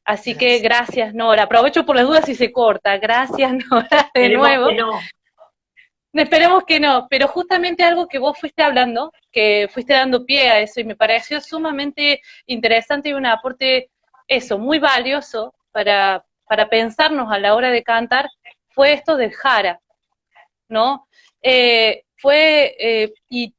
Así que Gracias. gracias, Nora. Aprovecho por las dudas si se corta. Gracias, Nora, de Esperemos que nuevo. no. Esperemos que no, pero justamente algo que vos fuiste hablando, que fuiste dando pie a eso y me pareció sumamente interesante y un aporte, eso, muy valioso para pensarnos a la hora de cantar, fue esto del jara, ¿no? Y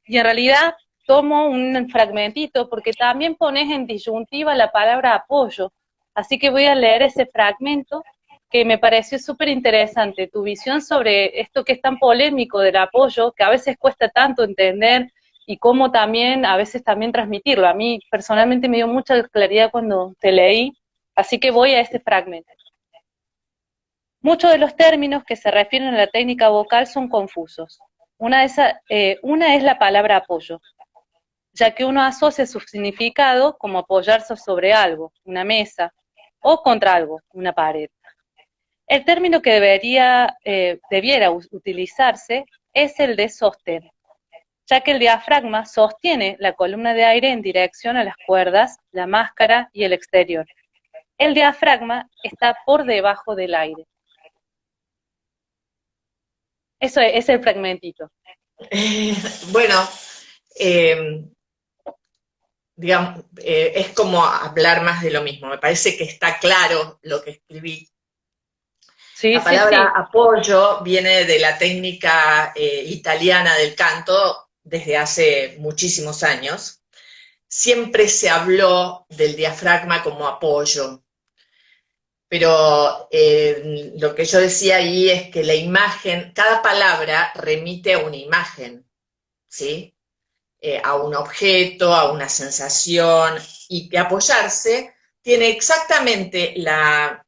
en realidad tomo un fragmentito porque también pones en disyuntiva la palabra apoyo, así que voy a leer ese fragmento que me pareció súper interesante, tu visión sobre esto que es tan polémico del apoyo, que a veces cuesta tanto entender y cómo también, a veces también transmitirlo. A mí personalmente me dio mucha claridad cuando te leí, así que voy a este fragmento. Muchos de los términos que se refieren a la técnica vocal son confusos. Una es la palabra apoyo, ya que uno asocia su significado como apoyarse sobre algo, una mesa, o contra algo, una pared. El término que debiera utilizarse es el de sostén, ya que el diafragma sostiene la columna de aire en dirección a las cuerdas, la máscara y el exterior. El diafragma está por debajo del aire. Eso es el fragmentito. Bueno, eh, digamos, es como hablar más de lo mismo. Me parece que está claro lo que escribí. Sí, La sí, palabra sí. apoyo viene de la técnica italiana del canto desde hace muchísimos años. Siempre se habló del diafragma como apoyo, pero lo que yo decía ahí es que la imagen, cada palabra remite a una imagen, ¿sí? A un objeto, a una sensación, y que apoyarse tiene exactamente la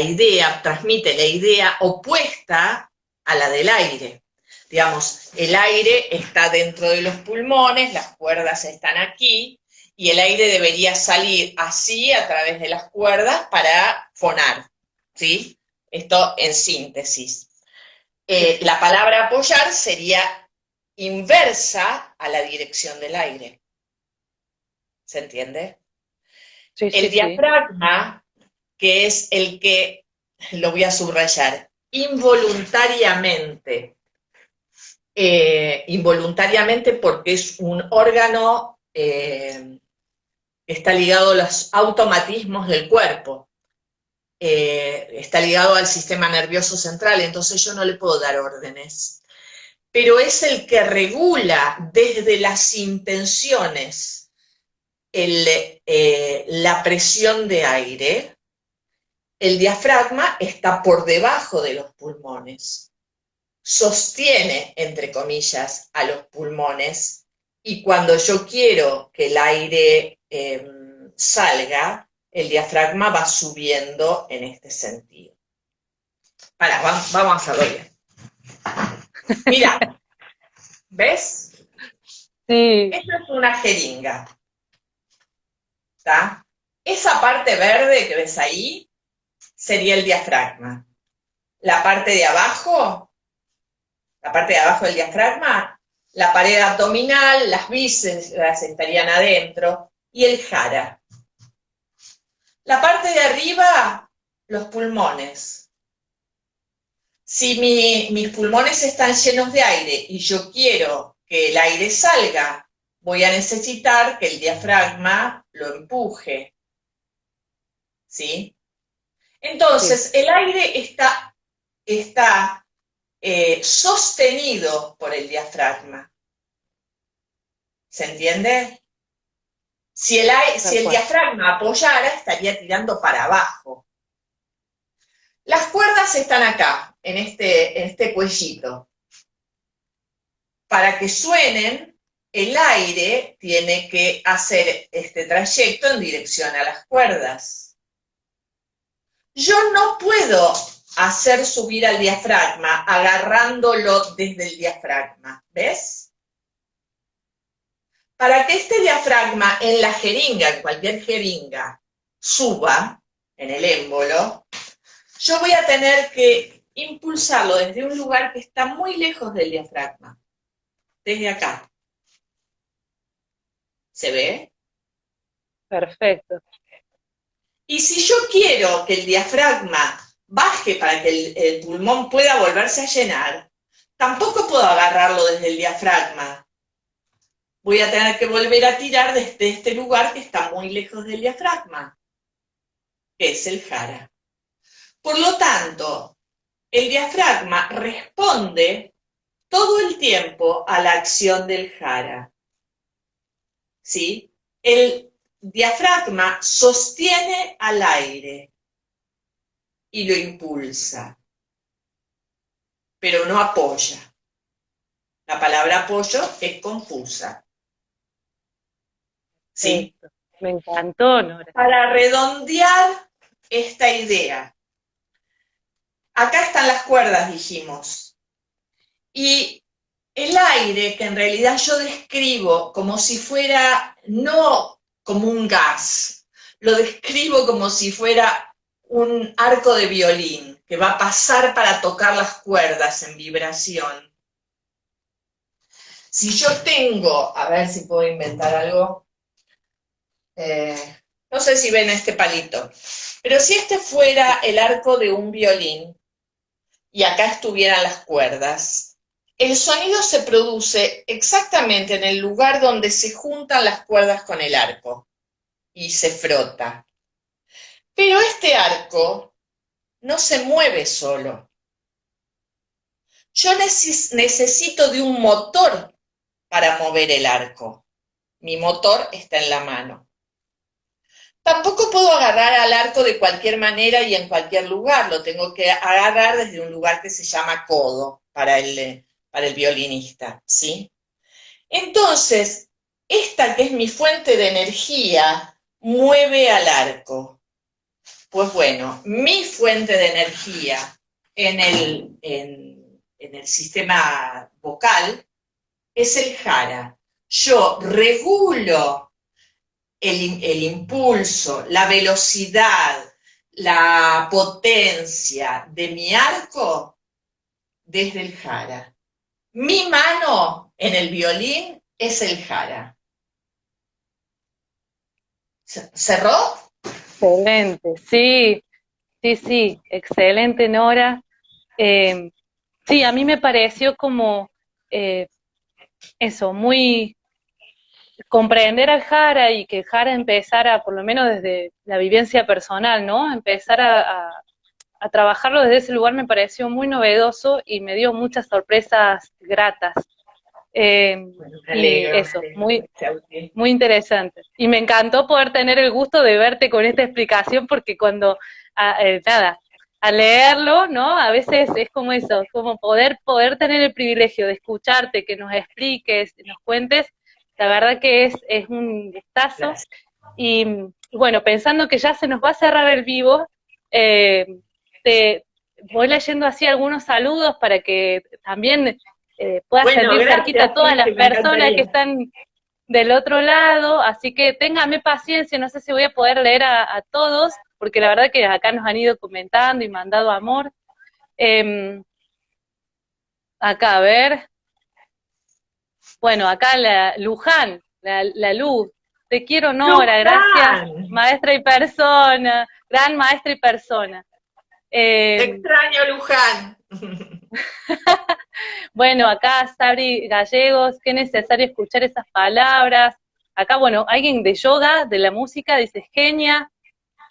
idea, transmite la idea opuesta a la del aire. digamos, el aire está dentro de los pulmones, las cuerdas están aquí, y el aire debería salir así a través de las cuerdas para fonar, ¿sí? Esto en síntesis. La palabra apoyar sería inversa a la dirección del aire. ¿Se entiende? Sí, El sí, sí. diafragma, que es el que, lo voy a subrayar, involuntariamente porque es un órgano que está ligado a los automatismos del cuerpo, está ligado al sistema nervioso central, entonces yo no le puedo dar órdenes, pero es el que regula desde las intenciones la presión de aire. El diafragma está por debajo de los pulmones, sostiene, entre comillas, a los pulmones, y cuando yo quiero que el aire salga, el diafragma va subiendo en este sentido. Vamos a hacerlo bien. Mira, ¿ves? Sí, Esta es una jeringa, ¿está? Esa parte verde que ves ahí sería el diafragma. La parte de abajo del diafragma, la pared abdominal, las vísceras estarían adentro, y el jara. La parte de arriba, los pulmones. Si mis pulmones están llenos de aire y yo quiero que el aire salga, voy a necesitar que el diafragma lo empuje. ¿Sí? sí, Entonces, el aire está sostenido por el diafragma. ¿Se entiende? Si tal el cual. diafragma apoyara, estaría tirando para abajo. Las cuerdas están acá, en este cuellito. Para que suenen, el aire tiene que hacer este trayecto en dirección a las cuerdas. Yo no puedo hacer subir al diafragma agarrándolo desde el diafragma, ¿ves? Para que este diafragma en la jeringa, en cualquier jeringa, suba en el émbolo, yo voy a tener que impulsarlo desde un lugar que está muy lejos del diafragma, desde acá. ¿Se ve? Perfecto. Y si yo quiero que el diafragma baje para que el pulmón pueda volverse a llenar, tampoco puedo agarrarlo desde el diafragma. Voy a tener que volver a tirar desde este lugar que está muy lejos del diafragma, que es el jara. Por lo tanto, el diafragma responde todo el tiempo a la acción del jara. ¿Sí? El diafragma sostiene al aire y lo impulsa, pero no apoya. La palabra apoyo es confusa. ¿Sí? Perfecto. Me encantó, Nora. Para redondear esta idea, acá están las cuerdas, dijimos, y el aire, que en realidad yo describo como si fuera, no como un gas, lo describo como si fuera un arco de violín que va a pasar para tocar las cuerdas en vibración. Si yo tengo, a ver si puedo inventar algo, eh, no sé si ven este palito, pero si este fuera el arco de un violín y acá estuvieran las cuerdas, el sonido se produce exactamente en el lugar donde se juntan las cuerdas con el arco y se frota. Pero este arco no se mueve solo. Yo necesito de un motor para mover el arco. Mi motor está en la mano. Tampoco puedo agarrar al arco de cualquier manera y en cualquier lugar. Lo tengo que agarrar desde un lugar que se llama codo para el violinista, ¿sí? Entonces, esta que es mi fuente de energía mueve al arco. Pues bueno, mi fuente de energía en en el sistema vocal es el jara. Yo regulo el impulso, la velocidad, la potencia de mi arco desde el jara. Mi mano en el violín es el jara. ¿Cerró? Excelente, sí, sí, sí, excelente, Nora. Sí, a mí me pareció como eh, eso, muy comprender al Jara y que el Jara empezara, por lo menos desde la vivencia personal, ¿no? Empezar a trabajarlo desde ese lugar me pareció muy novedoso y me dio muchas sorpresas gratas. Bueno, me Y alegro, eso, me muy, alegro. muy interesante. Y me encantó poder tener el gusto de verte con esta explicación porque cuando, nada, al leerlo, ¿no? A veces es como eso, como poder tener el privilegio de escucharte, que nos expliques, nos cuentes, la verdad que es un gustazo. Gracias. Y bueno, pensando que ya se nos va a cerrar el vivo, eh, te voy leyendo así algunos saludos para que también puedas Bueno, sentir cerquita a gracias, todas sí, las que me personas que encantaría. están del otro lado, así que téngame paciencia, no sé si voy a poder leer a todos, porque la verdad que acá nos han ido comentando y mandado amor. Eh, Acá, a ver, bueno, acá la Luján, la Luz, te quiero Nora, gracias, ¡Luján! maestra y persona, gran maestra y persona. Eh, Extraño Luján. bueno, acá Sabri Gallegos, qué necesario escuchar esas palabras. Acá, bueno, alguien de yoga, de la música, dice genia.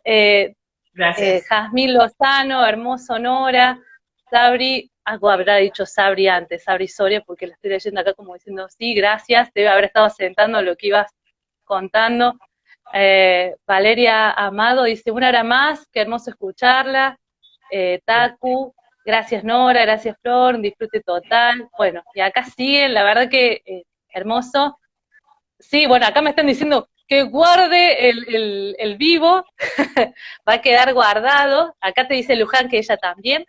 Eh, Gracias. Jazmín Lozano, hermoso Nora. Sabri, algo habrá dicho Sabri antes, Sabri Soria, porque la estoy leyendo acá como diciendo, sí, gracias, debe haber estado sentando lo que ibas contando. Valeria Amado dice, una hora más, qué hermoso escucharla. Taku, gracias Nora, gracias Flor, un disfrute total. Bueno, y acá siguen, la verdad que hermoso. Sí, bueno, acá me están diciendo que guarde el vivo, va a quedar guardado. Acá te dice Luján que ella también.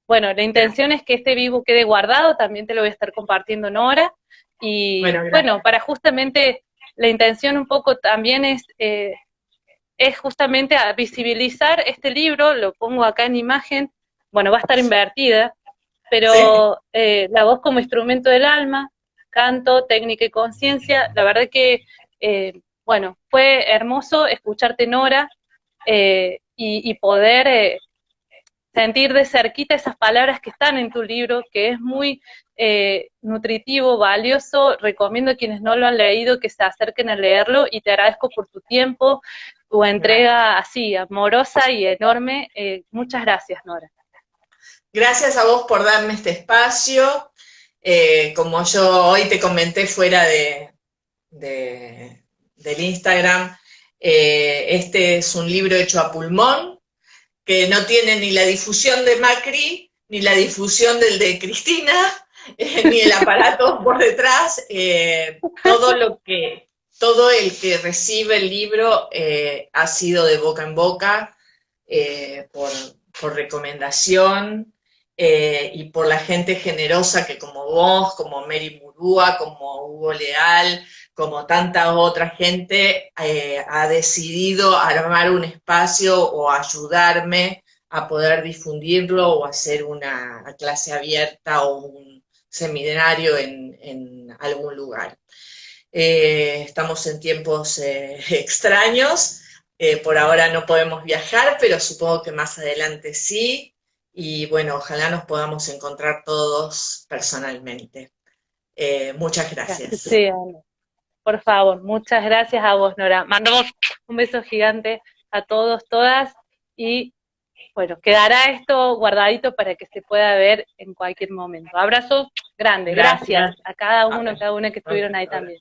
Bueno, la intención es que este vivo quede guardado, también te lo voy a estar compartiendo Nora. Y Bueno, bueno, gracias. para justamente la intención un poco también es justamente a visibilizar este libro, lo pongo acá en imagen, bueno, va a estar invertida, Sí. pero la voz como instrumento del alma, canto, técnica y conciencia, la verdad que, bueno, fue hermoso escucharte Nora y poder sentir de cerquita esas palabras que están en tu libro, que es muy nutritivo, valioso. Recomiendo a quienes no lo han leído que se acerquen a leerlo y te agradezco por tu tiempo, tu Gracias. entrega así, amorosa y enorme. Muchas gracias, Nora. Gracias a vos por darme este espacio. Como yo hoy te comenté fuera del Instagram, este es un libro hecho a pulmón, que no tiene ni la difusión de Macri, ni la difusión del de Cristina, ni el aparato por detrás. Todo el que recibe el libro ha sido de boca en boca, por recomendación, y por la gente generosa que como vos, como Mary Murúa, como Hugo Leal, como tanta otra gente, ha decidido armar un espacio o ayudarme a poder difundirlo o hacer una clase abierta o un seminario en algún lugar. Estamos en tiempos extraños, por ahora no podemos viajar, pero supongo que más adelante sí, y bueno, ojalá nos podamos encontrar todos personalmente. Muchas Que así gracias. sea. Por favor, muchas gracias a vos, Nora. Mandamos un beso gigante a todos, todas, y bueno, quedará esto guardadito para que se pueda ver en cualquier momento. Abrazo grande, gracias Gracias. a cada uno, a cada una que estuvieron ahí Abrazo. también.